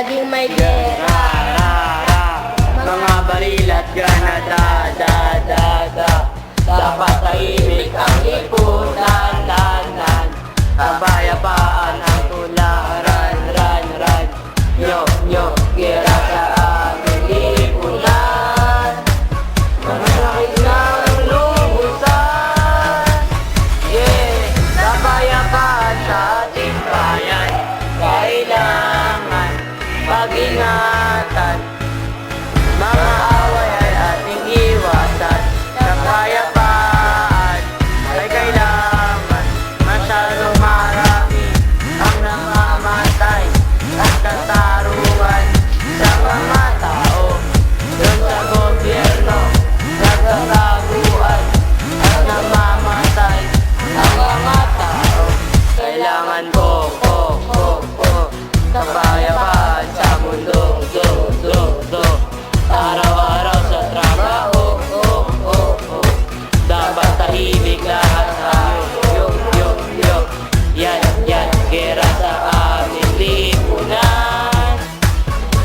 Laging may gera, mga baril at granada, dapat tahimik ang lipunan, kapayapaan ang tularan, nyo, gera sa aming lipunan, masakit ng lubusan, kapayapaan sa ating bayan, kailangan pag-ingatan, mga away ay ating iwasan, kapayapaan ay kailangan, masyadong marami ang namamatay at katarungan sa mga tao, doon sa gobyerno, nagtataguan at namamatay ang mga tao, kailangan po, kapayapaan sa mundo, araw-araw sa trabaho, dapat tahimik lahat tayo, yan, gera sa aming lipunan,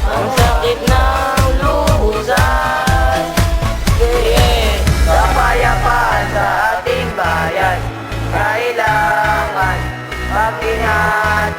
ang sakit ng lubusan, kapayapaan sa ating bayan, kailangan pag-ingatan.